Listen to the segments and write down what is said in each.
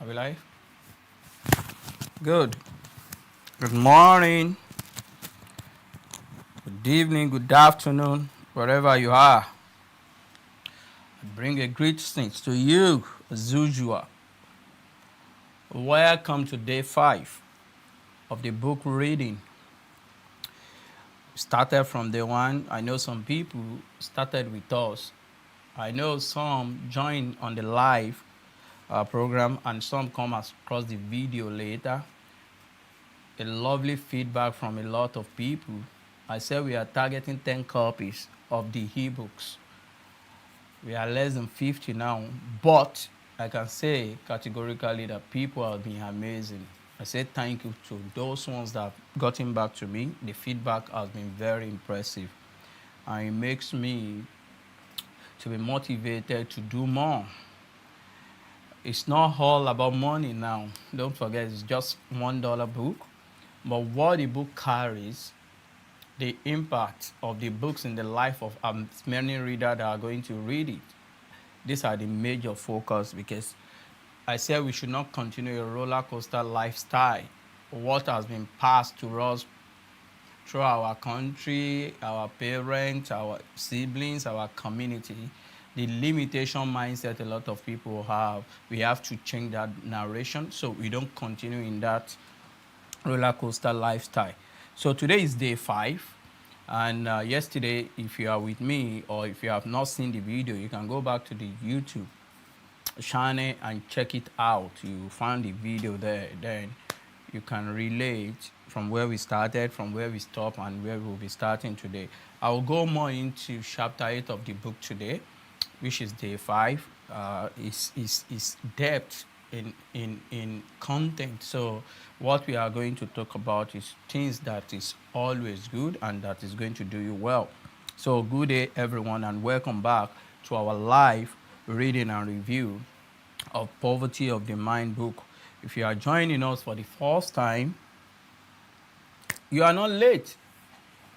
Are we live? Good. Good morning, good evening, good afternoon, wherever you are. I bring a greetings to you as usual. Welcome to day 5 of the book reading. Started from day 1. I know some people started with us. I know some joined on the live program and some come across the video later. A lovely feedback from a lot of people. I said we are targeting 10 copies of the ebooks. We are less than 50 now, but I can say categorically that people have been amazing. I say thank you to those ones that have gotten back to me. The feedback has been very impressive, and it makes me to be motivated to do more. It's not all about money now. Don't forget, it's just $1 book, but what the book carries, the impact of the books in the life of as many readers that are going to read it. These are the major focus, because I said we should not continue a roller coaster lifestyle. What has been passed to us through our country, our parents, our siblings, our community, the limitation mindset a lot of people have, we have to change that narration so we don't continue in that roller coaster lifestyle. So today is day 5. And yesterday, if you are with me or if you have not seen the video, you can go back to the YouTube channel and check it out. You find the video there. Then you can relate from where we started, from where we stopped, and where we'll be starting today. I will go more into chapter 8 of the book today, which is day 5. Is depth in content. So what we are going to talk about is things that is always good and that is going to do you well. So good day everyone, and welcome back to our live reading and review of Poverty of the Mind book. If you are joining us for the first time, you are not late.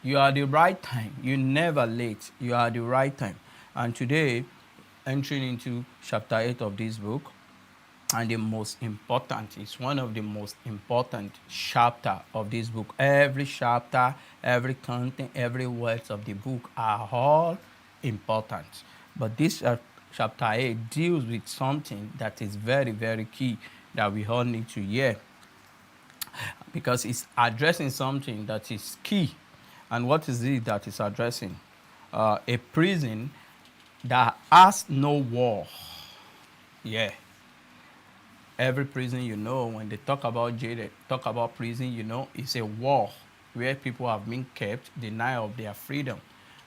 You are the right time. You're never late. You are the right time. And today, entering into chapter 8 of this book, and the most important, it's one of the most important chapter of this book. Every chapter, every content, every words of the book are all important. But this chapter 8 deals with something that is very, very key that we all need to hear, because it's addressing something that is key. And what is it that is addressing? A prison that has no wall. Yeah. Every prison, when they talk about jail, they talk about prison, it's a wall where people have been kept, denied of their freedom.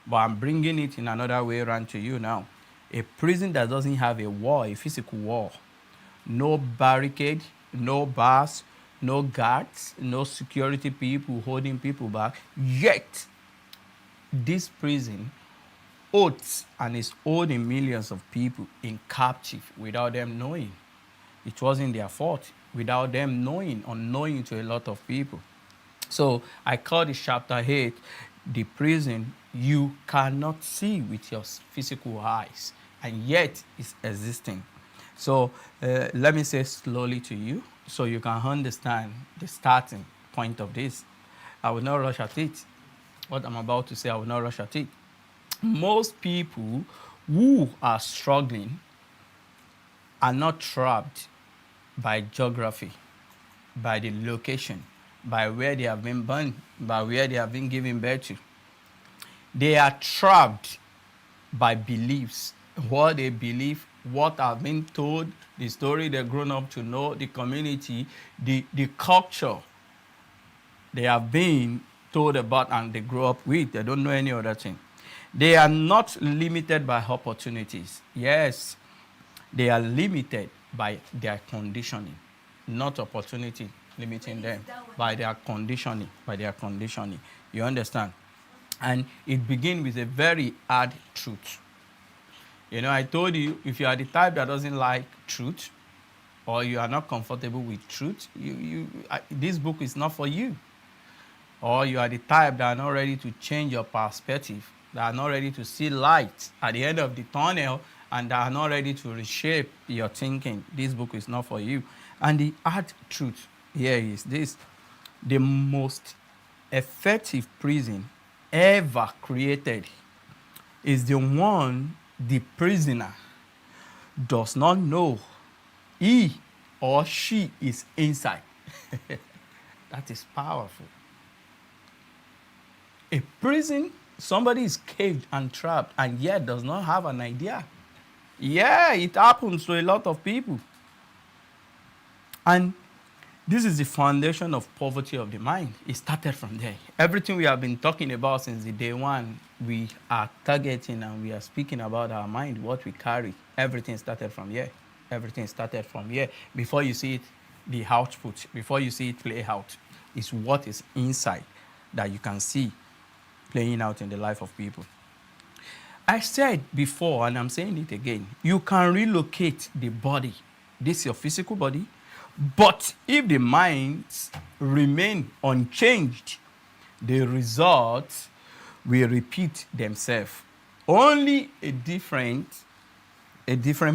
But I'm bringing it in another way around to you now. A prison that doesn't have a wall, a physical wall, no barricade, no bars, no guards, no security people holding people back. Yet, this prison holds and is holding millions of people in captive without them knowing. It wasn't their fault, without them knowing, unknowing to a lot of people. So I call this chapter 8 the prison you cannot see with your physical eyes, and yet it's existing. So let me say slowly to you so you can understand the starting point of this. I will not rush at it. What I'm about to say, I will not rush at it. Most people who are struggling are not trapped by geography, by the location, by where they have been born, by where they have been given birth to. They are trapped by beliefs, what they believe, what have been told, the story they've grown up to know, the community, the culture they have been told about and they grow up with. They don't know any other thing. They are not limited by opportunities. Yes, they are limited by their conditioning, not opportunity limiting them, by their conditioning, You understand? And it begins with a very hard truth. I told you, if you are the type that doesn't like truth, or you are not comfortable with truth, this book is not for you. Or you are the type that are not ready to change your perspective, that are not ready to see light at the end of the tunnel, and that are not ready to reshape your thinking. This book is not for you. And the hard truth here is this: the most effective prison ever created is the one the prisoner does not know he or she is inside. That is powerful. A prison, somebody is caged and trapped and yet does not have an idea. Yeah, it happens to a lot of people. And this is the foundation of poverty of the mind. It started from there. Everything we have been talking about since the day one, we are targeting and we are speaking about our mind, what we carry. Everything started from here. Everything started from here. Before you see it, the output, before you see it play out, is what is inside that you can see playing out in the life of people. I said before, and I'm saying it again, you can relocate the body. This is your physical body. But if the minds remain unchanged, the results will repeat themselves. Only a different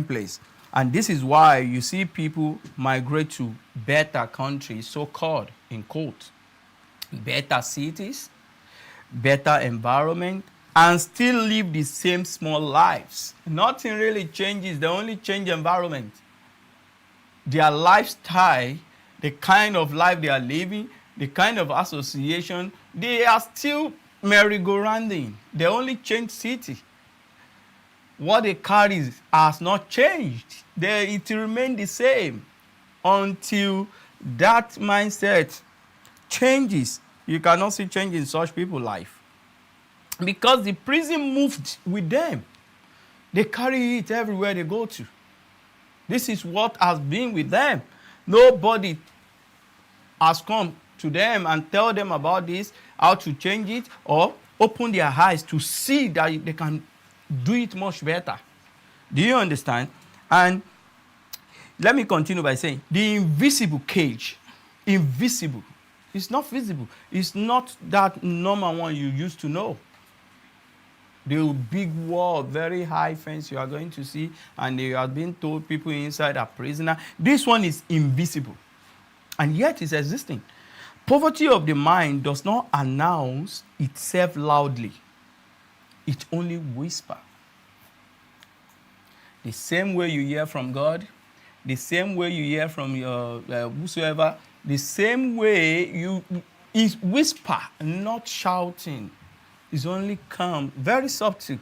place. And this is why you see people migrate to better countries, so-called, in quote, better cities, better environment, and still live the same small lives. Nothing really changes. They only change environment. Their lifestyle, the kind of life they are living, the kind of association, they are still merry-go-rounding. They only change city. What they carry has not changed. It will remain the same until that mindset changes. You cannot see change in such people's life. Because the prison moved with them. They carry it everywhere they go to. This is what has been with them. Nobody has come to them and tell them about this, how to change it, or open their eyes to see that they can do it much better. Do you understand? And let me continue by saying, the invisible cage, invisible, it's not visible. It's not that normal one you used to know. The big wall, very high fence you are going to see, and you have been told people inside are prisoner. This one is invisible, and yet it's existing. Poverty of the mind does not announce itself loudly. It only whispers. The same way you hear from God, the same way you hear from your whosoever, the same way you is whisper, not shouting. It's only calm, very subtle.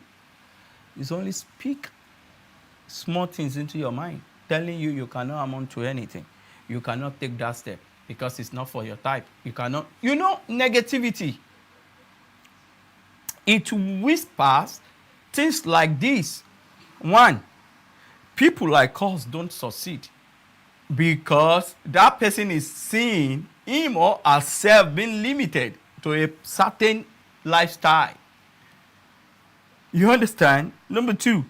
It's only speak small things into your mind, telling you cannot amount to anything. You cannot take that step because it's not for your type. You cannot, negativity. It whispers things like this. One, people like us don't succeed because that person is seeing him or herself being limited to a certain lifestyle. You understand? Number two,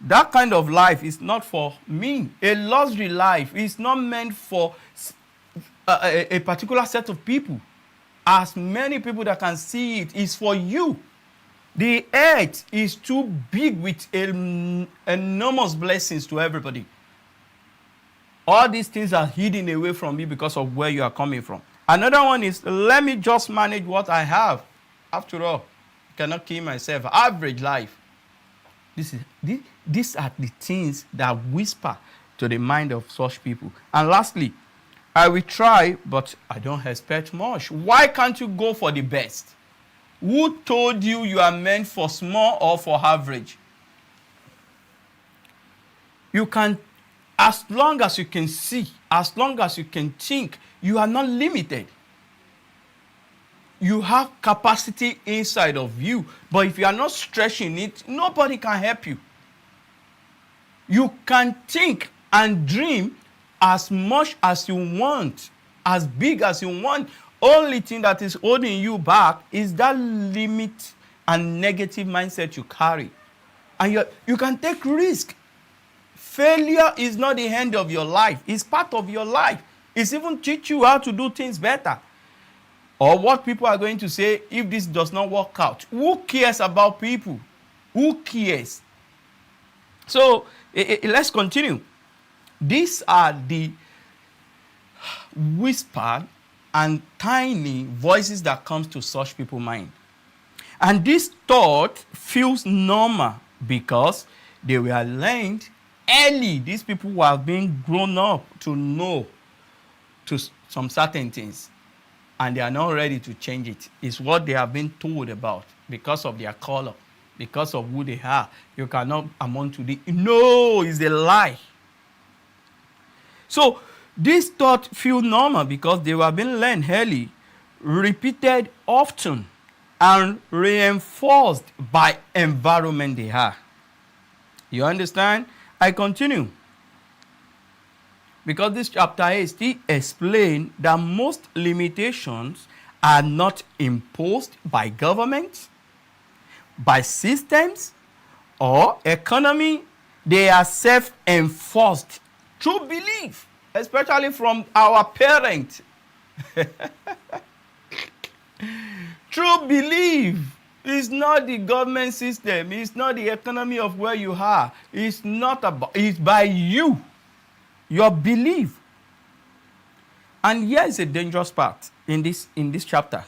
that kind of life is not for me. A luxury life is not meant for a particular set of people. As many people that can see it is for you. The earth is too big with enormous blessings to everybody. All these things are hidden away from you because of where you are coming from. Another one is, let me just manage what I have. After all, I cannot kill myself. Average life. These are the things that whisper to the mind of such people. And lastly, I will try, but I don't expect much. Why can't you go for the best? Who told you you are meant for small or for average? You can, as long as you can see, as long as you can think, you are not limited. You have capacity inside of you, but if you are not stretching it, nobody can help you. You can think and dream as much as you want, as big as you want. Only thing that is holding you back is that limit and negative mindset you carry. And you can take risk. Failure is not the end of your life. It's part of your life. It's even teach you how to do things better. Or what people are going to say if this does not work out. Who cares about people? Who cares? So let's continue. These are the whispered, and tiny voices that comes to such people's mind. And this thought feels normal because they were learned early. These people who have been grown up to know to some certain things, and they are not ready to change it. It's what they have been told about because of their color, because of who they are. You cannot amount to the. No, it's a lie. So this thought feel normal because they were being learned early, repeated often, and reinforced by environment they are. You understand? I continue. Because this chapter 8 still explains that most limitations are not imposed by government, by systems, or economy. They are self-enforced through belief, especially from our parents. True belief is not the government system. It's not the economy of where you are. It's not about. It's by you, your belief. And here is a dangerous part in this chapter.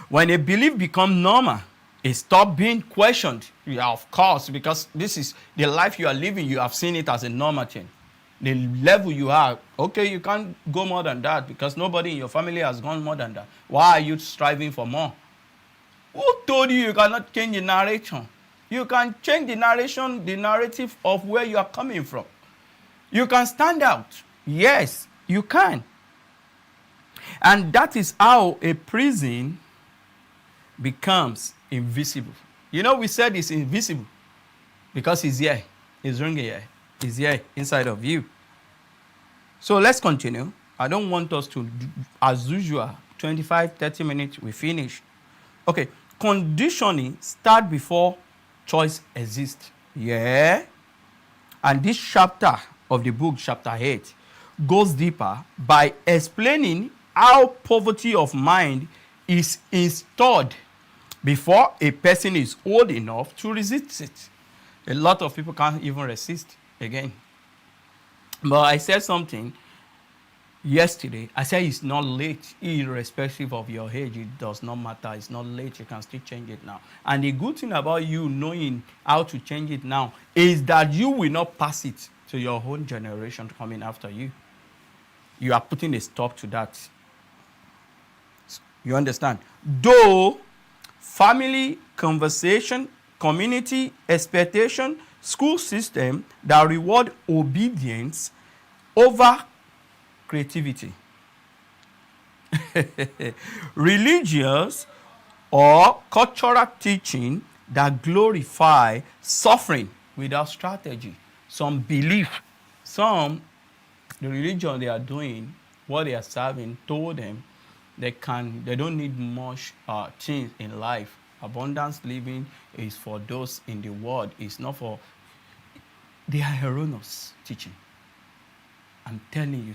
When a belief becomes normal, it stops being questioned. Yeah, of course, because this is the life you are living. You have seen it as a normal thing. The level you are, okay, you can't go more than that because nobody in your family has gone more than that. Why are you striving for more? Who told you you cannot change the narration? You can change the narration, the narrative of where you are coming from. You can stand out. Yes, you can. And that is how a prison becomes invisible. You know, we said it's invisible because it's here. It's ringing here. It's here inside of you. So let's continue. I don't want us to, as usual, 25, 30 minutes, we finish. Okay, conditioning start before choice exists. Yeah. And this chapter of the book, chapter 8, goes deeper by explaining how poverty of mind is installed before a person is old enough to resist it. A lot of people can't even resist again. But I said something yesterday. I said it's not late, irrespective of your age. It does not matter. It's not late. You can still change it now. And the good thing about you knowing how to change it now is that you will not pass it to your own generation coming after you. You are putting a stop to that. You understand? Though family, conversation, community, expectation, school system that reward obedience over creativity. Religious or cultural teaching that glorify suffering without strategy. Some belief, the religion they are doing, what they are serving, told them they don't need much things in life. Abundance living is for those in the world. It's not for. They are erroneous teaching. I'm telling you,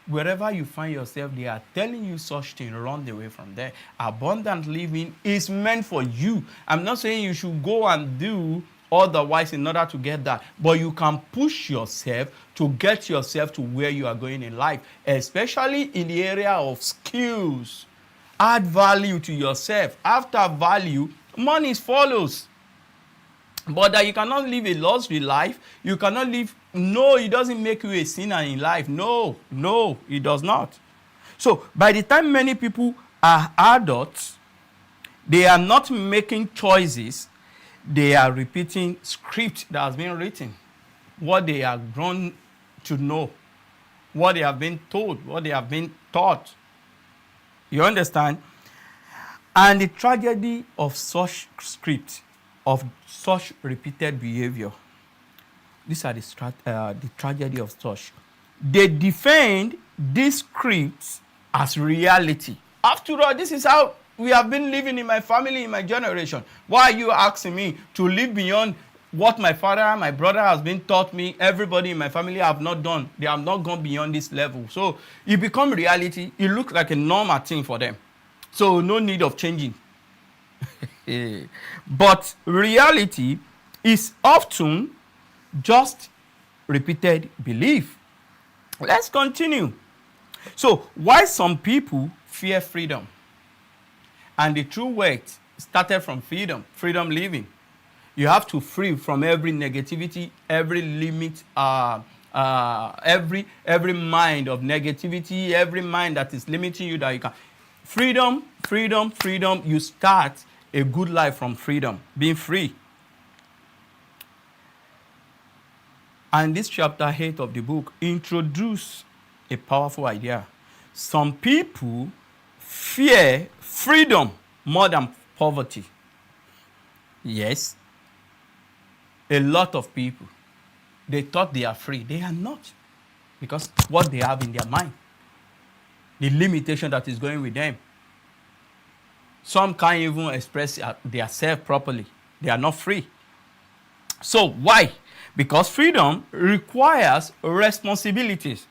wherever you find yourself, they are telling you such thing. Run away from there. Abundant living is meant for you. I'm not saying you should go and do otherwise in order to get that, but you can push yourself to get yourself to where you are going in life, especially in the area of skills. Add value to yourself. After value, money follows. But that you cannot live a luxury life. You cannot live. No, it doesn't make you a sinner in life. No, it does not. So by the time many people are adults, they are not making choices. They are repeating script that has been written. What they are grown to know. What they have been told. What they have been taught. You understand? And the tragedy of such script, of such repeated behavior, these are the tragedy of such. They defend these scripts as reality. After all, this is how we have been living in my family, in my generation. Why are you asking me to live beyond what my father, my brother has been taught me? Everybody in my family have not done. They have not gone beyond this level. So it becomes reality. It looks like a normal thing for them. So no need of changing. But reality is often just repeated belief. Let's continue. So why some people fear freedom? And the true work started from freedom living. You have to free from every negativity, every limit, every mind of negativity, every mind that is limiting you that you can. Freedom, freedom, freedom. You start a good life from freedom, being free. And this chapter 8 of the book introduces a powerful idea. Some people fear freedom more than poverty. Yes, a lot of people, they thought they are free. They are not. Because what they have in their mind, the limitation that is going with them. Some can't even express their self properly. They are not free. So why? Because freedom requires responsibilities.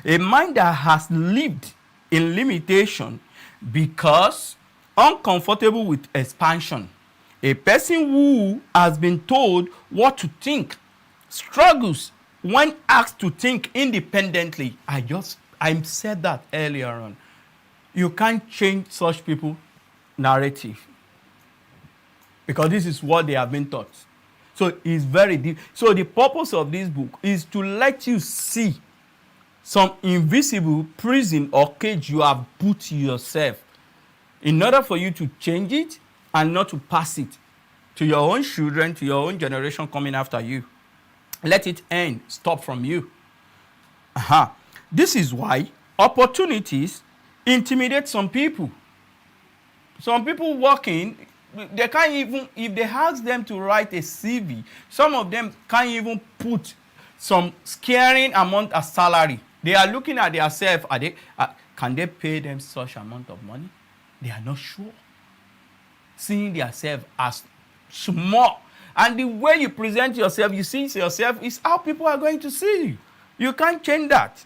A mind that has lived in limitation because uncomfortable with expansion. A person who has been told what to think struggles when asked to think independently. I said that earlier on. You can't change such people's narrative because this is what they have been taught. So it's very deep. So the purpose of this book is to let you see some invisible prison or cage you have put yourself in order for you to change it and not to pass it to your own children, to your own generation coming after you. Let it end, stop from you. This is why opportunities intimidate some people. Some people working, they can't even, if they ask them to write a CV, some of them can't even put some scaring amount of salary. They are looking at themselves, can they pay them such amount of money? They are not sure. Seeing themselves as small. And the way you present yourself, you see yourself, is how people are going to see you. You can't change that.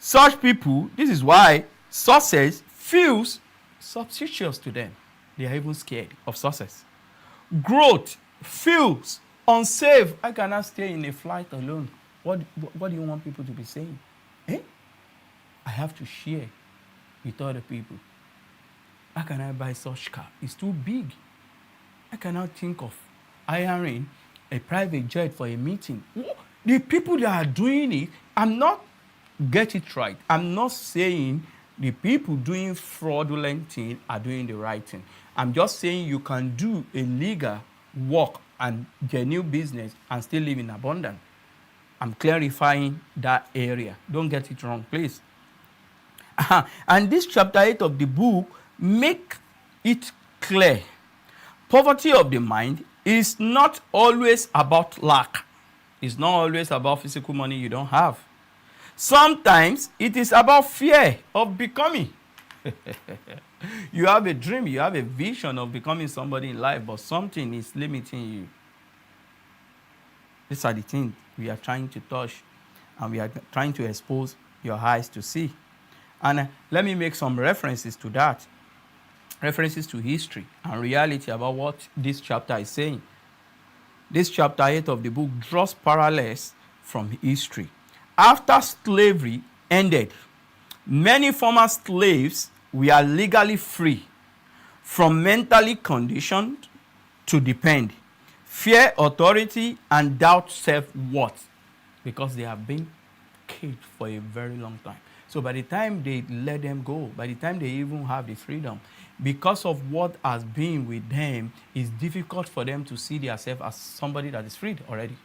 Such people, this is why success feels substitutes to them. They are even scared of success. Growth feels unsafe. I cannot stay in a flight alone. What do you want people to be saying? I have to share with other people. How can I buy such car? It's too big. I cannot think of hiring a private jet for a meeting. The people that are doing it, get it right. I'm not saying the people doing fraudulent thing are doing the right thing. I'm just saying you can do a legal work and genuine business and still live in abundance. I'm clarifying that area. Don't get it wrong, please. And this chapter 8 of the book make it clear. Poverty of the mind is not always about lack. It's not always about physical money you don't have. Sometimes it is about fear of becoming. You have a dream, you have a vision of becoming somebody in life, but something is limiting you. These are the things we are trying to touch and we are trying to expose your eyes to see. And let me make some references to that. References to history and reality about what this chapter is saying. This chapter 8 of the book draws parallels from history. After slavery ended, many former slaves were legally free from mentally conditioned to depend, fear authority, and doubt self-worth because they have been caged for a very long time. So by the time they let them go, by the time they even have the freedom, because of what has been with them, it's difficult for them to see themselves as somebody that is freed already.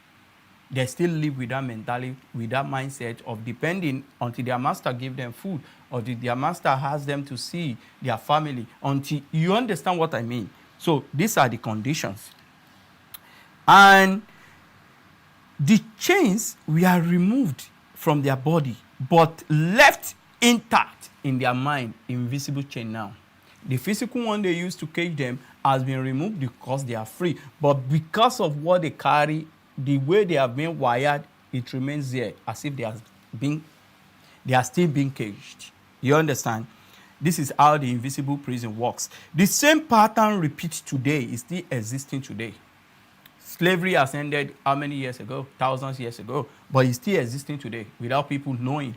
They still live with that mentality, with that mindset of depending until their master gives them food or their master has them to see their family until you understand what I mean. So these are the conditions. And the chains were removed from their body but left intact in their mind, invisible chain now. The physical one they used to cage them has been removed because they are free. But because of what they carry, the way they have been wired, it remains there as if they are still being caged. You understand? This is how the invisible prison works. The same pattern repeats today, is still existing today. Slavery has ended how many years ago? Thousands of years ago. But it's still existing today without people knowing.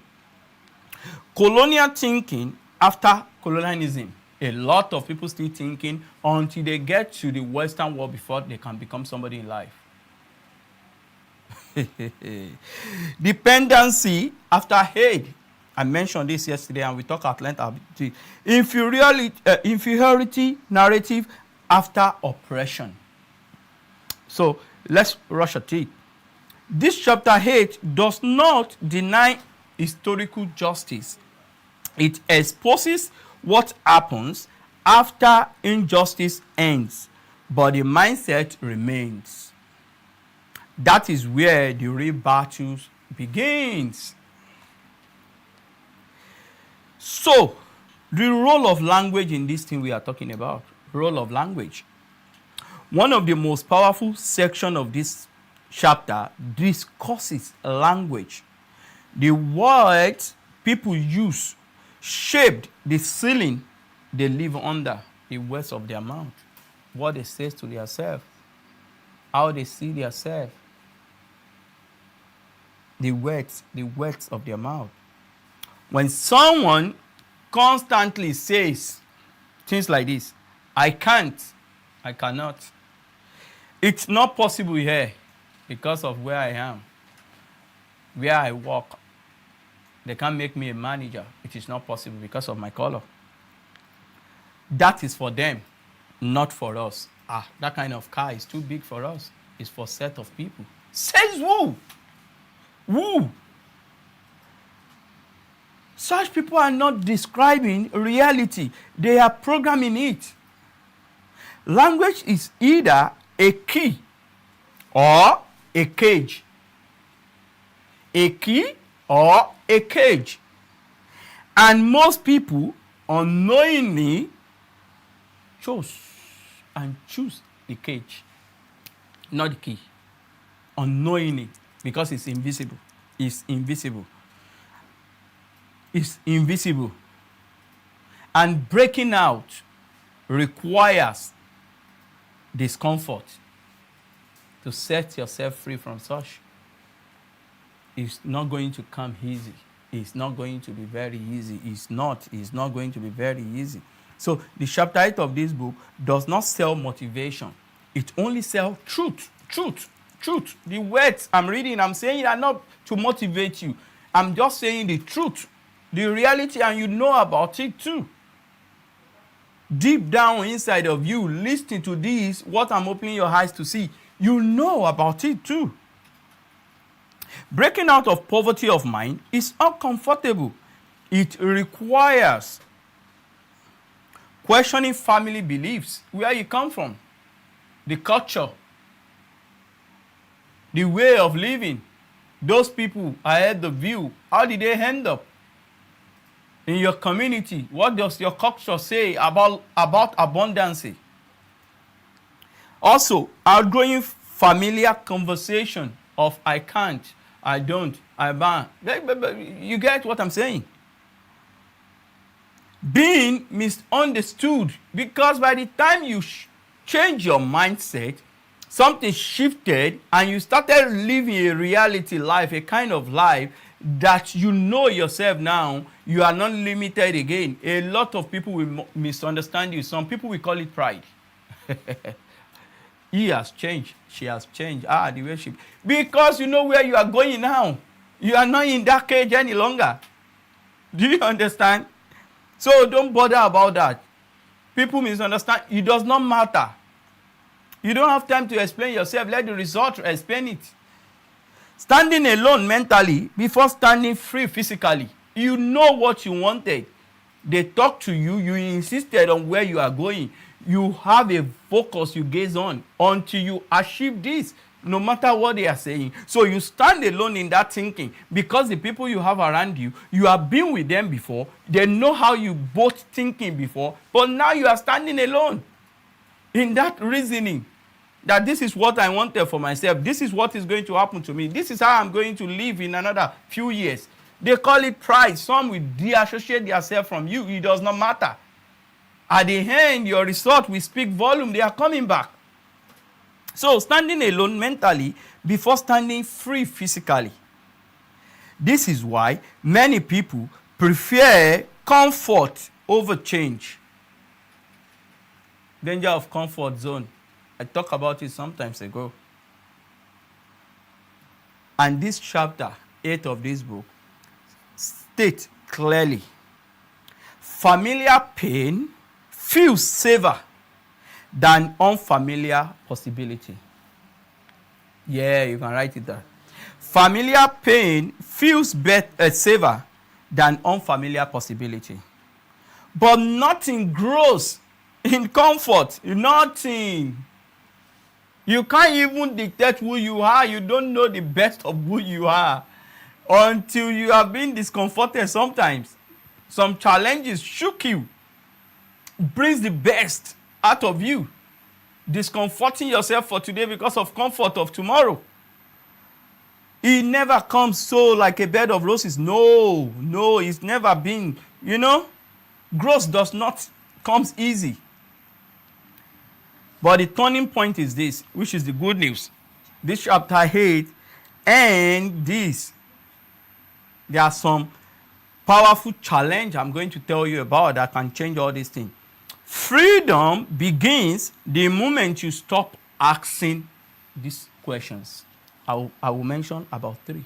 Colonial thinking after colonialism. A lot of people still thinking until they get to the Western world before they can become somebody in life. Dependency after hate. I mentioned this yesterday and we talked at length about it. Inferiority narrative after oppression. So let's rush at it. This chapter 8 does not deny historical justice. It exposes what happens after injustice ends, but the mindset remains. That is where the real battle begins. So, the role of language in this thing we are talking about, role of language. One of the most powerful sections of this chapter discusses language. The words people use shaped the ceiling they live under, the words of their mouth, what they say to themselves, how they see themselves, the words of their mouth. When someone constantly says things like this, I can't, I cannot, it's not possible here because of where I am, where I work. They can't make me a manager. It is not possible because of my color. That is for them, not for us. That kind of car is too big for us. It's for a set of people. Says who? Who? Such people are not describing reality. They are programming it. Language is either a key or a cage. A key or a cage. And most people unknowingly choose the cage, not the key. Unknowingly, because it's invisible. It's invisible. It's invisible. And breaking out requires discomfort to set yourself free from such. It's not going to come easy. It's not going to be very easy. It's not going to be very easy. So the chapter 8 of this book does not sell motivation. It only sells truth. The words I'm reading, I'm saying are not to motivate you. I'm just saying the truth, the reality, and you know about it too. Deep down inside of you, listening to this, what I'm opening your eyes to see, you know about it too. Breaking out of poverty of mind is uncomfortable. It requires questioning family beliefs, where you come from, the culture, the way of living. Those people ahead of you, how did they end up? In your community, what does your culture say about abundance? Also, outgrowing familiar conversation of I can't, I don't, I ban. You get what I'm saying? Being misunderstood, because by the time you change your mindset, something shifted and you started living a reality life, a kind of life that you know yourself now, you are not limited again. A lot of people will misunderstand you. Some people will call it pride. He has changed. She has changed. The way she... Because you know where you are going now. You are not in that cage any longer. Do you understand? So don't bother about that. People misunderstand. It does not matter. You don't have time to explain yourself. Let the result explain it. Standing alone mentally before standing free physically. You know what you wanted. They talk to you. You insisted on where you are going. You have a focus you gaze on until you achieve this, no matter what they are saying. So you stand alone in that thinking because the people you have around you, you have been with them before. They know how you both thinking before, but now you are standing alone in that reasoning that this is what I wanted for myself. This is what is going to happen to me. This is how I'm going to live in another few years. They call it pride. Some will de-associate themselves from you. It does not matter. At the end, your result will speak volume. They are coming back. So, standing alone mentally before standing free physically. This is why many people prefer comfort over change. Danger of comfort zone. I talked about it sometimes ago. And this chapter 8 of this book states clearly, familiar pain feels safer than unfamiliar possibility. Yeah, you can write it down. Familiar pain feels safer than unfamiliar possibility. But nothing grows in comfort. Nothing. You can't even dictate who you are. You don't know the best of who you are until you have been discomforted sometimes. Some challenges shook you, brings the best out of you. Discomforting yourself for today because of comfort of tomorrow. It never comes so like a bed of roses. No, it's never been. Growth does not comes easy. But the turning point is this, which is the good news. This chapter 8 and this. There are some powerful challenge I'm going to tell you about that can change all these things. Freedom begins the moment you stop asking these questions. I will mention about 3.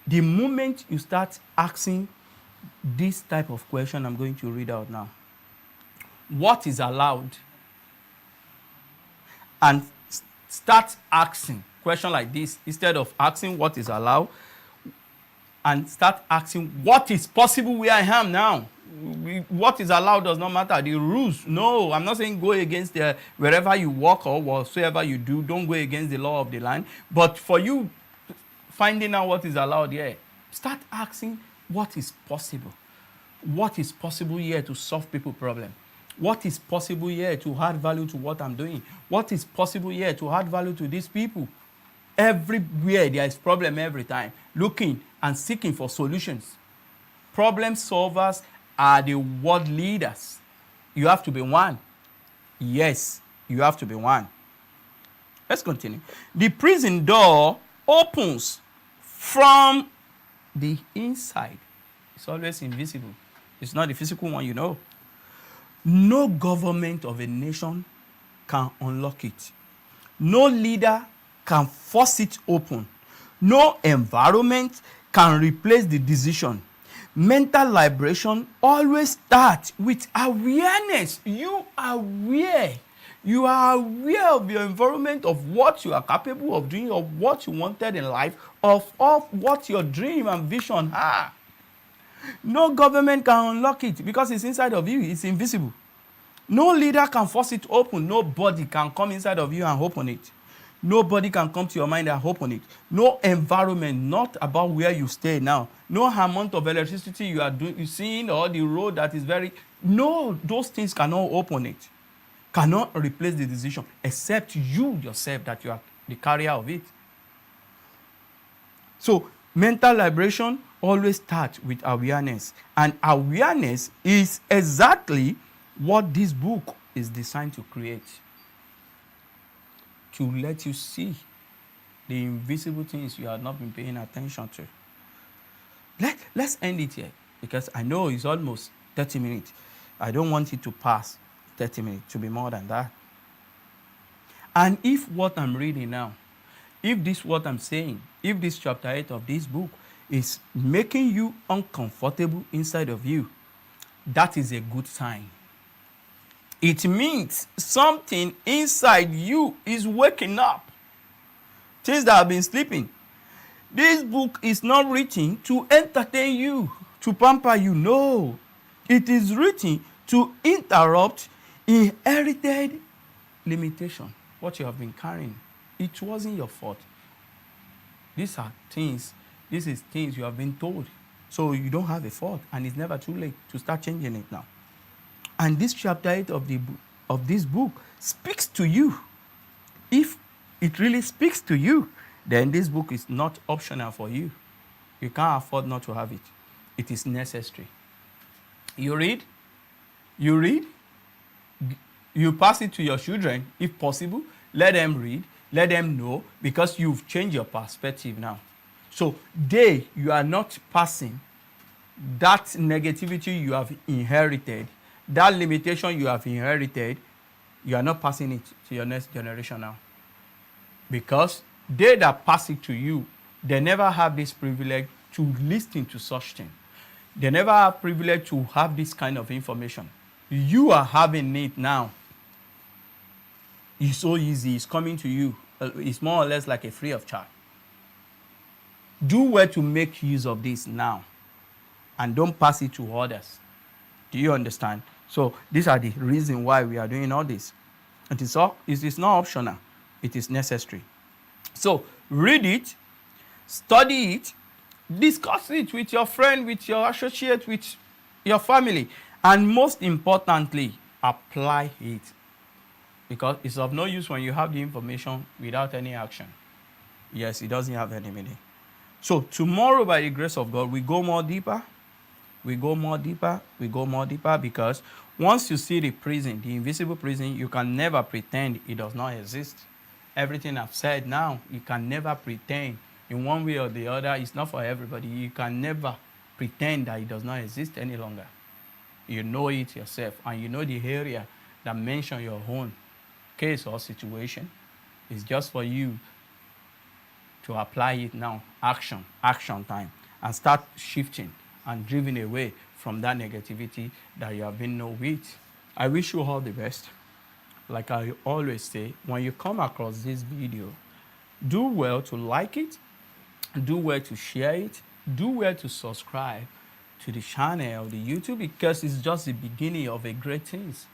The moment you start asking this type of question I'm going to read out now. What is allowed? And start asking questions like this instead of asking what is allowed, and start asking what is possible where I am now. What is allowed does not matter. The rules, no, I'm not saying go against wherever you walk or whatsoever you do, don't go against the law of the land. But for you finding out what is allowed here, start asking what is possible. What is possible here to solve people's problem? What is possible here to add value to what I'm doing? What is possible here to add value to these people? Everywhere there is problem every time. Looking and seeking for solutions. Problem solvers are the world leaders. You have to be one. Yes, you have to be one. Let's continue. The prison door opens from the inside. It's always invisible. It's not the physical one, No government of a nation can unlock it. No leader can force it open. No environment can replace the decision. Mental liberation always starts with awareness. You are aware. You are aware of your environment, of what you are capable of doing, of what you wanted in life, of what your dream and vision are. No government can unlock it because it's inside of you. It's invisible. No leader can force it open. Nobody can come inside of you and open it. Nobody can come to your mind and open it. No environment, not about where you stay now. No amount of electricity you seeing, or the road that is no, those things cannot open it. Cannot replace the decision, except you yourself, that you are the carrier of it. So mental liberation always starts with awareness. And awareness is exactly what this book is designed to create. To let you see the invisible things you have not been paying attention to. Let's end it here, because I know it's almost 30 minutes. I don't want it to pass 30 minutes, to be more than that. And if what I'm reading now, if this what I'm saying, if this chapter 8 of this book is making you uncomfortable inside of you, that is a good sign. It means something inside you is waking up. Things that have been sleeping. This book is not written to entertain you, to pamper you. No. It is written to interrupt inherited limitation. What you have been carrying. It wasn't your fault. This is things you have been told. So you don't have a fault, and it's never too late to start changing it now. And this chapter 8 of this book speaks to you. If it really speaks to you, then this book is not optional for you. You can't afford not to have it. It is necessary. You read. You pass it to your children, if possible. Let them read. Let them know, because you've changed your perspective now. So you are not passing that negativity you have inherited, that limitation you have inherited, you are not passing it to your next generation now. Because they that pass it to you, they never have this privilege to listen to such thing. They never have privilege to have this kind of information. You are having it now. It's so easy. It's coming to you. It's more or less like a free of charge. Do well to make use of this now, and don't pass it to others. Do you understand? So these are the reasons why we are doing all this. It is not optional. It is necessary. So read it, study it, discuss it with your friend, with your associate, with your family, and most importantly, apply it. Because it's of no use when you have the information without any action. Yes, it doesn't have any meaning. So tomorrow, by the grace of God, we go more deeper. We go more deeper because once you see the prison, the invisible prison, you can never pretend it does not exist. Everything I've said now, you can never pretend in one way or the other. It's not for everybody. You can never pretend that it does not exist any longer. You know it yourself, and you know the area that mention your own case or situation. It's just for you to apply it now. Action time, and start shifting and driving away from that negativity that you have been known with. I wish you all the best. Like I always say, when you come across this video, do well to like it, do well to share it, do well to subscribe to the channel, the YouTube, because it's just the beginning of a great things.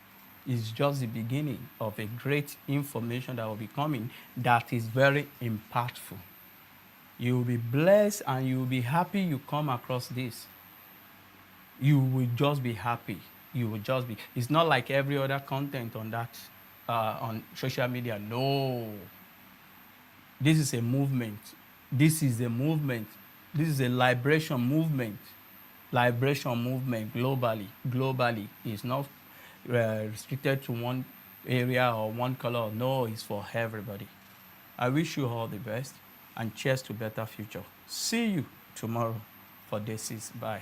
It's just the beginning of a great information that will be coming that is very impactful. You will be blessed and you will be happy you come across this. You will just be happy. You will just be. It's not like every other content on that, on social media. No. This is a movement. This is a movement. This is a liberation movement. Liberation movement globally. Globally. It's not restricted to one area or one color. No, it's for everybody. I wish you all the best and cheers to better future. See you tomorrow for Day 6. Bye.